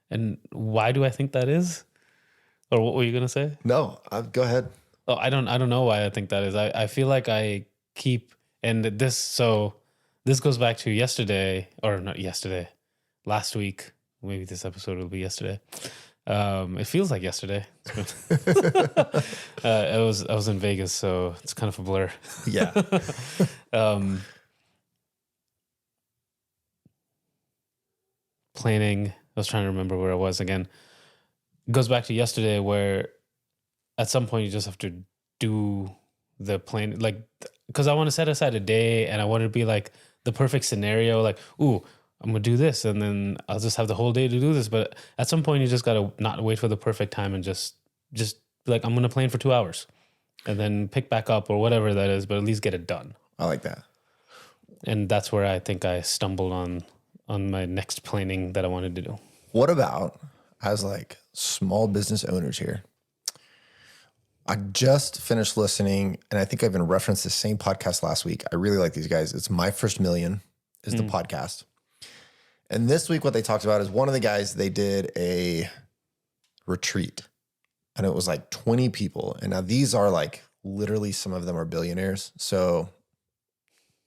And why do I think that is? Or what were you going to say? No, go ahead. Oh, I don't know why I think that is. I feel like I keep, and this goes back to yesterday, or not yesterday, last week. Maybe this episode will be yesterday. It feels like yesterday. I was in Vegas, so it's kind of a blur. Yeah. Planning. I was trying to remember where I was again. It goes back to yesterday, where at some point you just have to do the plan, like, because I want to set aside a day, and I want it to be like the perfect scenario. Like, ooh, I'm going to do this, and then I'll just have the whole day to do this. But at some point, you just got to not wait for the perfect time and just like, I'm going to plan for 2 hours and then pick back up or whatever that is, but at least get it done. I like that. And that's where I think I stumbled on my next planning that I wanted to do. What about as like small business owners here? I just finished listening, and I think I've been referenced the same podcast last week. I really like these guys. It's My First Million is the podcast. And this week, what they talked about is one of the guys, they did a retreat, and it was like 20 people. And now these are like literally some of them are billionaires. So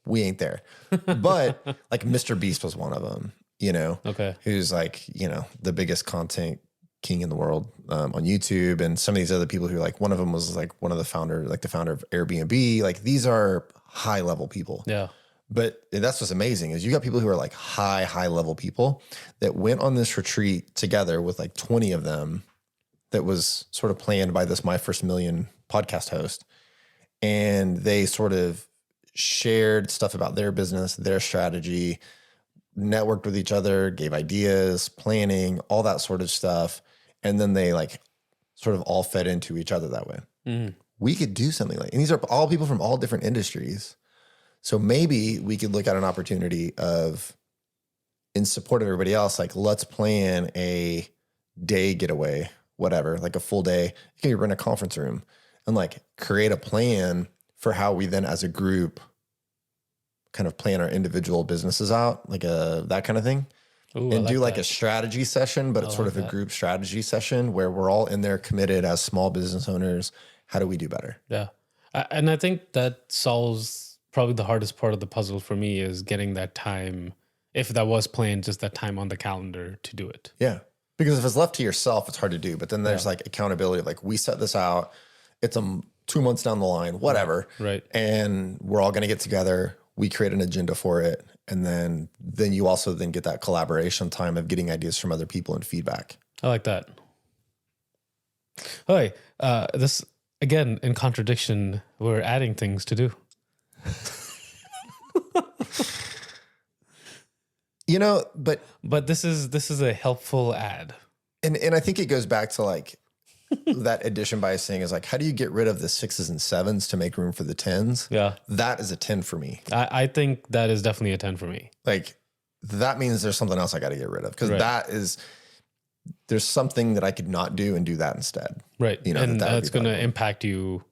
we ain't there. But like Mr. Beast was one of them, you know, Okay. who's like, you know, the biggest content king in the world on YouTube. And some of these other people who like, one of them was like one of the founder, like the founder of Airbnb. Like these are high level people. Yeah. But that's what's amazing is you got people who are like high level people that went on this retreat together with like 20 of them that was sort of planned by this My First Million podcast host. And they sort of shared stuff about their business, their strategy, networked with each other, gave ideas, planning, all that sort of stuff. And then they like sort of all fed into each other that way. We could do something like, and these are all people from all different industries. So maybe we could look at an opportunity of, in support of everybody else, like let's plan a day getaway, whatever, like a full day. You can rent a conference room and like create a plan for how we then as a group kind of plan our individual businesses out, like that kind of thing. Ooh, And I do like that. a strategy session, but it's sort of a group strategy session where we're all in there committed as small business owners. How do we do better? Yeah. And I think that solves probably the hardest part of the puzzle for me is getting that time, if that was planned, just that time on the calendar to do it. Yeah. Because if it's left to yourself, it's hard to do. But then there's like accountability. Like we set this out. It's 2 months down the line, whatever. Right. And we're all going to get together. We create an agenda for it. And then you also then get that collaboration time of getting ideas from other people and feedback. I like that. Hey, this again in contradiction. We're adding things to do. You know, but this is a helpful ad. and I think it goes back to like that addition bias thing is like, how do you get rid of the 6s and 7s to make room for the 10s? Yeah. That is a 10 for me. I think that is definitely a 10 for me. Like that means there's something else I got to get rid of because there's something that I could not do and do that instead. Right. You know, and that would that's be going to valuable. impact you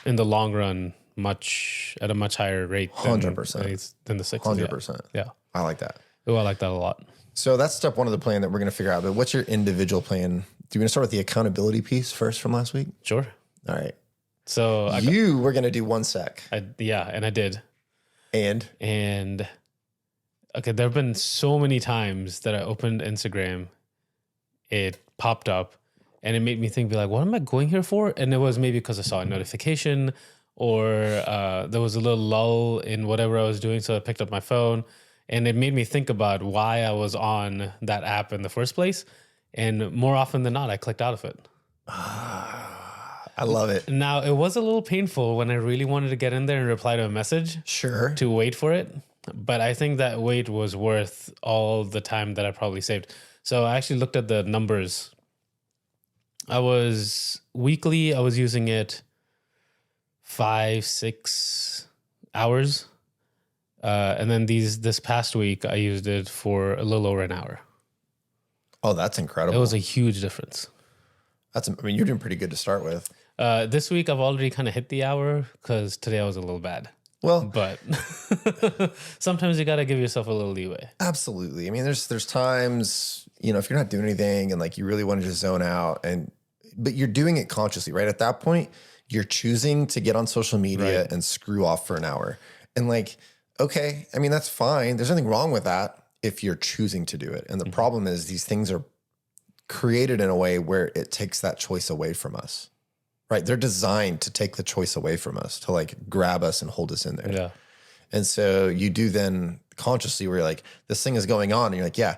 in the long run at a much higher rate than 100%. than the 6. 100%. Yeah. I like that. Oh, I like that a lot. So that's step one of the plan that we're going to figure out. But what's your individual plan? Do you want to start with the accountability piece first from last week? Sure. All right. So You were going to do 1 sec. and I did. And Okay, there have been so many times that I opened Instagram, it popped up, and it made me think, be like, what am I going here for? And it was maybe because I saw a notification or there was a little lull in whatever I was doing, so I picked up my phone, and it made me think about why I was on that app in the first place. And more often than not, I clicked out of it. I love it. Now, it was a little painful when I really wanted to get in there and reply to a message Sure. to wait for it. But I think that wait was worth all the time that I probably saved. So I actually looked at the numbers. I was using it 5-6 hours. And then this past week, I used it for a little over an hour. Oh, that's incredible. It was a huge difference. You're doing pretty good to start with. This week, I've already kind of hit the hour because today I was a little bad. Well, But sometimes you got to give yourself a little leeway. absolutely. I mean, there's times, if you're not doing anything and like you really want to just zone out but you're doing it consciously, right? At that point, you're choosing to get on social media and screw off for an hour. And like, okay, I mean, that's fine. There's nothing wrong with that if you're choosing to do it. And the problem is these things are created in a way where it takes that choice away from us, right? They're designed to take the choice away from us, to like grab us and hold us in there. Yeah. And so you do then consciously where you're like, this thing is going on. And you're like, yeah,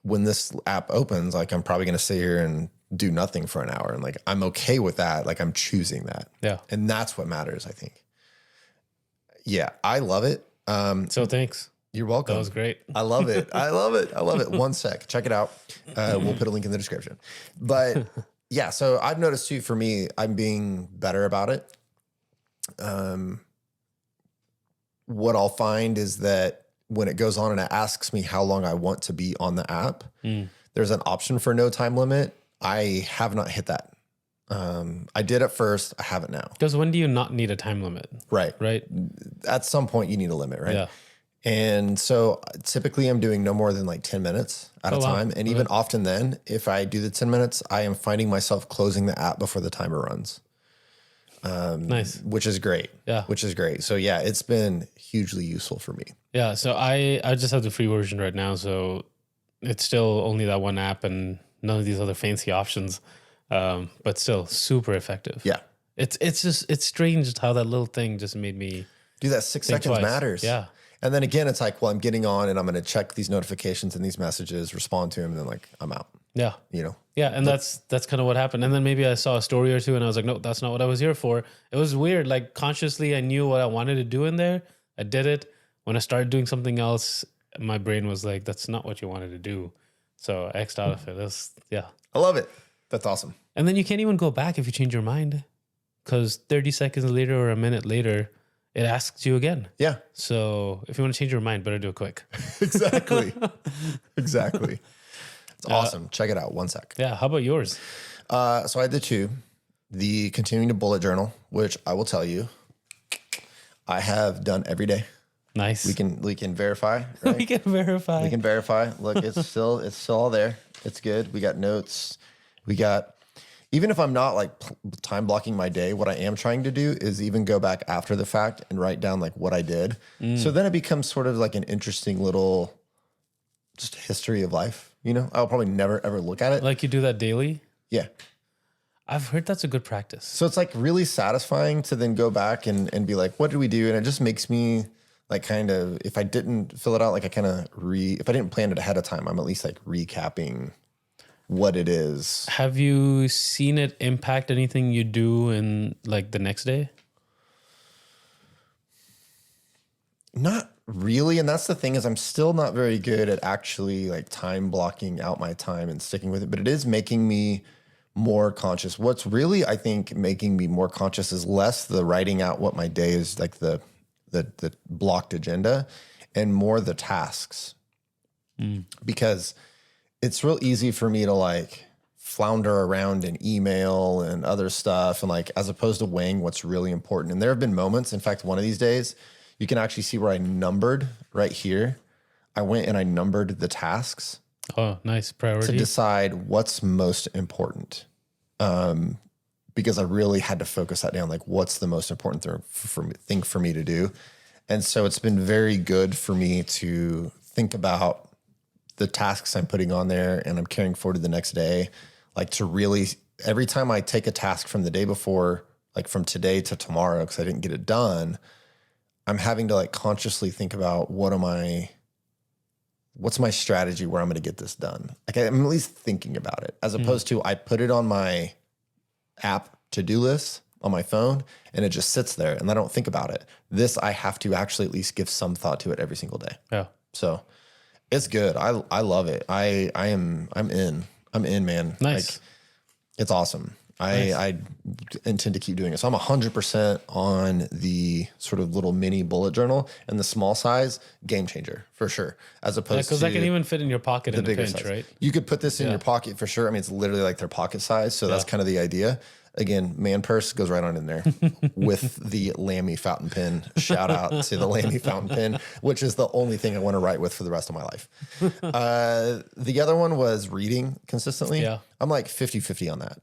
when this app opens, like I'm probably going to sit here and do nothing for an hour. And like, I'm okay with that. Like I'm choosing that. Yeah. And that's what matters, I think. Yeah, I love it. So thanks. You're welcome. That was great. I love it. I love it. I love it. 1 sec. Check it out. We'll put a link in the description. But yeah, so I've noticed too, for me, I'm being better about it. what I'll find is that when it goes on and it asks me how long I want to be on the app, there's an option for no time limit. I have not hit that. I did at first. I haven't now. Because when do you not need a time limit? Right. Right. At some point you need a limit, right? Yeah. And so typically I'm doing no more than like 10 minutes at a time. And even often then, if I do the 10 minutes, I am finding myself closing the app before the timer runs. Nice. Which is great. Yeah. Which is great. So yeah, it's been hugely useful for me. Yeah. So I just have the free version right now. So it's still only that one app and none of these other fancy options. But still super effective. Yeah. It's strange how that little thing just made me do that. 6 think seconds twice. matters. Yeah. And then again, it's like, well, I'm getting on and I'm going to check these notifications and these messages, respond to them. And then like, I'm out, Yeah. you know? Yeah. And that's kind of what happened. And then maybe I saw a story or two and I was like, no, that's not what I was here for. It was weird. Like consciously, I knew what I wanted to do in there. I did it. When I started doing something else, my brain was like, that's not what you wanted to do. So I X'd out of it. Yeah. I love it. That's awesome. And then you can't even go back if you change your mind because 30 seconds later or a minute later, it asks you again. Yeah. So if you want to change your mind, better do it quick. Exactly. Exactly. It's awesome. Check it out. 1 sec. Yeah. How about yours? So I did 2. The continuing to bullet journal, which I will tell you, I have done every day. Nice. We can verify. Right? We can verify. We can verify. Look, it's still all there. It's good. We got notes. We got, even if I'm not like time blocking my day, what I am trying to do is even go back after the fact and write down like what I did. So then it becomes sort of like an interesting little just history of life. You know, I'll probably never ever look at it. Like you do that daily? Yeah. I've heard that's a good practice. So it's like really satisfying to then go back and be like, what did we do? And it just makes me like kind of, if I didn't fill it out, like I kind of if I didn't plan it ahead of time, I'm at least like recapping what it is. Have you seen it impact anything you do in like the next day? Not really. And that's the thing is I'm still not very good at actually like time blocking out my time and sticking with it, but it is making me more conscious. What's really, I think, making me more conscious is less the writing out what my day is, like the blocked agenda, and more the tasks. Because it's real easy for me to like flounder around in email and other stuff, and like as opposed to weighing what's really important. And there have been moments, in fact, one of these days, you can actually see where I numbered right here. I went and I numbered the tasks. Oh, nice. Priority. To decide what's most important. Because I really had to focus that down, like what's the most important thing for me to do. And so it's been very good for me to think about the tasks I'm putting on there and I'm carrying forward to the next day. Like to really, every time I take a task from the day before, like from today to tomorrow, because I didn't get it done, I'm having to like consciously think about what's my strategy where I'm going to get this done. Like I'm at least thinking about it, as opposed to I put it on my app to-do list on my phone and it just sits there and I don't think about it. This, I have to actually at least give some thought to it every single day. Yeah. So it's good. I love it. I'm in, man. Nice. Like, it's awesome. Nice. I intend to keep doing it. So I'm 100% on the sort of little mini bullet journal, and the small size, game changer for sure. As opposed to because that can even fit in your pocket in a bigger pinch, size. right? You could put this in your pocket for sure. I mean, it's literally like their pocket size. So that's kind of the idea. Again, man purse goes right on in there with the Lamy fountain pen. Shout out to the Lamy fountain pen, which is the only thing I want to write with for the rest of my life. The other one was reading consistently. Yeah. I'm like 50-50 on that.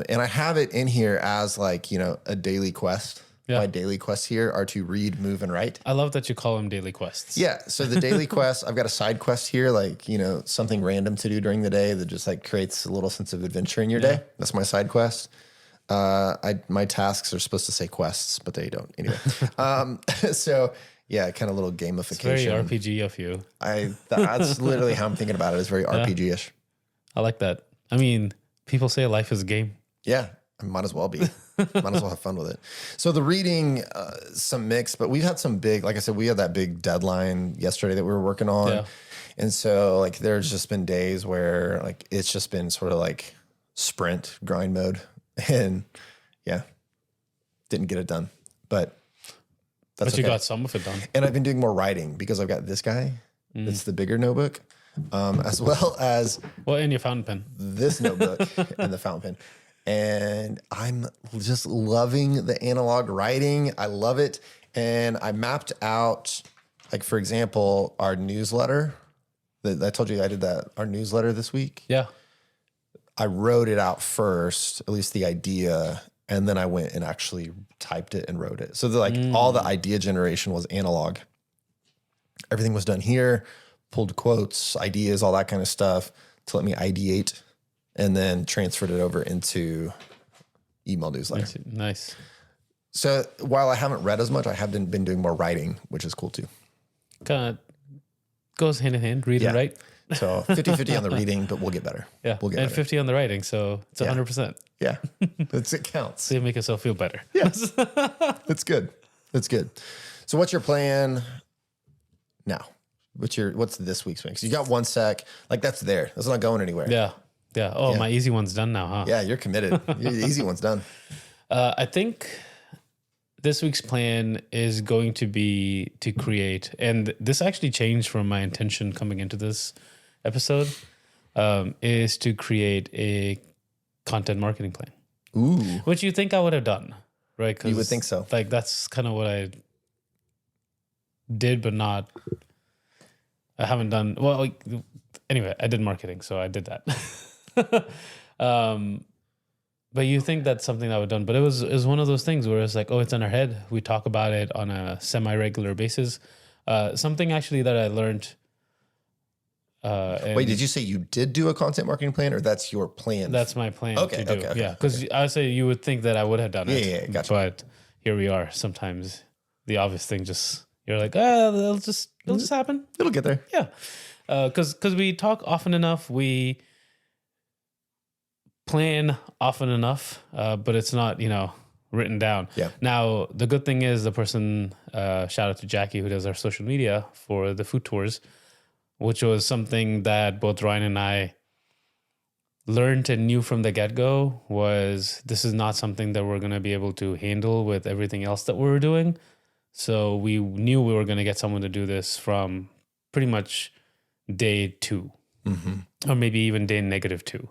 And I have it in here as like, you know, a daily quest. Yeah. My daily quests here are to read, move, and write. I love that you call them daily quests. Yeah. So the daily quest, I've got a side quest here, like, you know, something random to do during the day that just like creates a little sense of adventure in your day. That's my side quest. My tasks are supposed to say quests, but they don't. Anyway. So yeah, kind of little gamification. It's very RPG of you. That's literally how I'm thinking about it. It's very RPG-ish. I like that. I mean, people say life is a game. Yeah. Might as well be. Might as well have fun with it. So the reading, some mix, but we've had some big, like I said, we had that big deadline yesterday that we were working on. Yeah. And so like, there's just been days where like, it's just been sort of like sprint grind mode, and yeah, didn't get it done, but That's But you okay. got some of it done. And I've been doing more writing because I've got this guy. It's the bigger notebook, as well as Well, and your fountain pen. this notebook and the fountain pen. And I'm just loving the analog writing. I love it. And I mapped out, like, for example, our newsletter. I told you I did that, our newsletter this week. Yeah. I wrote it out first, at least the idea, and then I went and actually typed it and wrote it. So all the idea generation was analog. Everything was done here, pulled quotes, ideas, all that kind of stuff to let me ideate, and then transferred it over into email newsletter. Nice. So while I haven't read as much, I have been doing more writing, which is cool too. Kind of goes hand in hand, read and write. So 50-50 on the reading, but we'll get better. Yeah. We'll get and better. 50 on the writing. So it's 100%. Yeah. It counts. So you make yourself feel better. Yes. It's good. It's good. So what's your plan now? What's this week's plan? 'Cause you got one sec. Like, that's there. That's not going anywhere. Yeah. Yeah. Oh, my easy one's done now, huh? Yeah, you're committed. The easy one's done. I think this week's plan is going to be to create, and this actually changed from my intention coming into this episode, is to create a content marketing plan. Ooh. Which you think I would have done, right? 'Cause, You would think so. Like, that's kind of what I did, but I haven't done, well, like, anyway, I did marketing, so I did that. But you think that's something I would have done, but it was one of those things where it's like, oh, it's in our head. We talk about it on a semi-regular basis. Something actually that I learned. Wait, did you say you did do a content marketing plan, or that's your plan? That's my plan Okay, to do. okay, Yeah, because I say you would think that I would have done it. Yeah, gotcha. But here we are. Sometimes the obvious thing you're like, it'll just happen. It'll get there. Yeah, because we talk often enough, we plan often enough, but it's not written down. Yeah. Now the good thing is the person, shout out to Jackie who does our social media for the food tours, which was something that both Ryan and I learned and knew from the get-go, was this is not something that we're going to be able to handle with everything else that we were doing. So we knew we were going to get someone to do this from pretty much day 2, or maybe even day -2.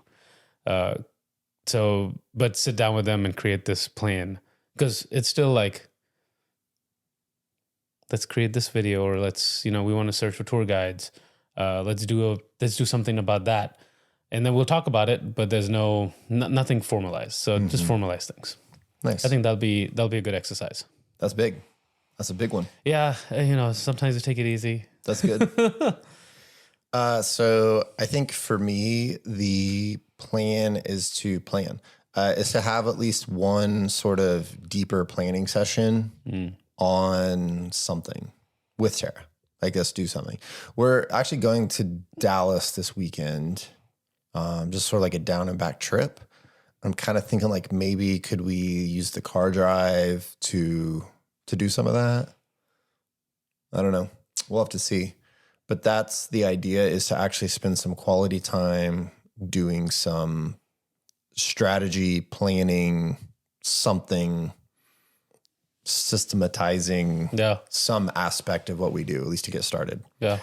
But sit down with them and create this plan, because it's still like, let's create this video, or let's, we want to search for tour guides. Let's do something about that. And then we'll talk about it, but there's nothing formalized. So just formalize things. Nice. I think that'll be a good exercise. That's big. That's a big one. Yeah. Sometimes you take it easy. That's good. So I think for me, the plan is to have at least one sort of deeper planning session on something with Tara. I guess do something. We're actually going to Dallas this weekend, just sort of like a down and back trip. I'm kind of thinking like maybe could we use the car drive to do some of that? I don't know. We'll have to see. But that's the idea, is to actually spend some quality time doing some strategy, planning, something, systematizing some aspect of what we do, at least to get started. Yeah.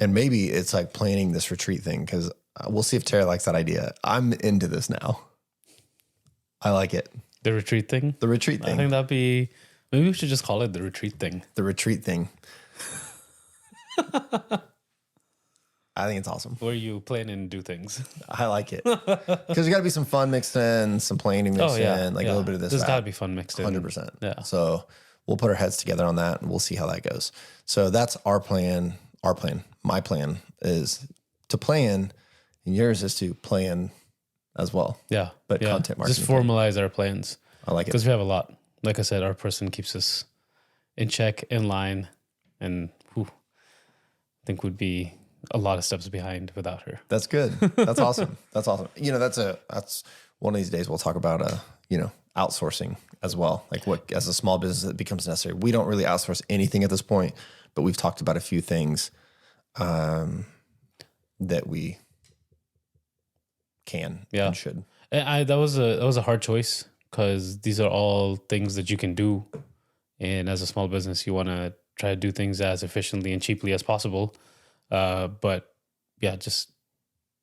And maybe it's like planning this retreat thing, because we'll see if Tara likes that idea. I'm into this now. I like it. The retreat thing? The retreat thing. I think maybe we should just call it the retreat thing. The retreat thing. I think it's awesome. Where you plan and do things. I like it. Because there's got to be some fun mixed in, some planning mixed in, like a little bit of this. There's got to be fun mixed in. 100%. Yeah. So we'll put our heads together on that and we'll see how that goes. So that's our plan. My plan is to plan, and yours is to plan as well. Yeah. But content marketing. Just formalize our plans. I like it. Because we have a lot. Like I said, our person keeps us in check, in line, and I think would be a lot of steps behind without her. That's good. That's awesome. That's awesome. That's one of these days we'll talk about outsourcing as well. Like what, as a small business, it becomes necessary. We don't really outsource anything at this point, but we've talked about a few things that we can and should. And that was a hard choice, because these are all things that you can do And as a small business, you want to try to do things as efficiently and cheaply as possible. But yeah, it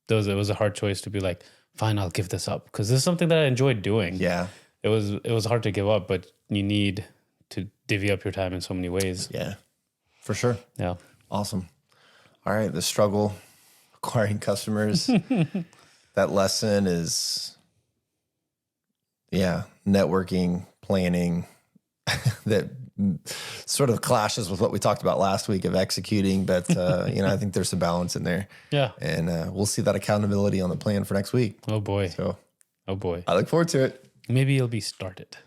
was a hard choice to be like, fine, I'll give this up, because this is something that I enjoyed doing. Yeah. It was hard to give up, but you need to divvy up your time in so many ways. Yeah, for sure. Yeah. Awesome. All right. The struggle acquiring customers. That lesson is, networking, planning. That sort of clashes with what we talked about last week of executing, but I think there's some balance in there. Yeah. And we'll see that accountability on the plan for next week. Oh boy. So Oh boy. I look forward to it. Maybe it'll be started.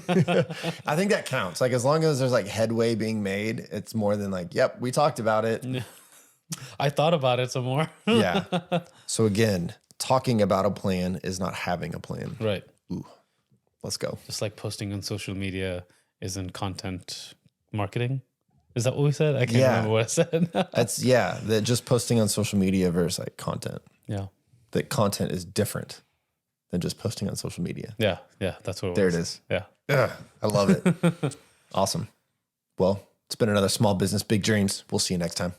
I think that counts. Like, as long as there's like headway being made, it's more than like, yep, we talked about it. I thought about it some more. Yeah. So again, talking about a plan is not having a plan. Right. Ooh, let's go. Just like posting on social media isn't content marketing. Is that what we said? I can't remember what I said. That just posting on social media versus like content. Yeah. That content is different than just posting on social media. Yeah. Yeah. That's what it was. There it is. Yeah. Ugh, I love it. Awesome. Well, it's been another Small Business Big Dreams. We'll see you next time.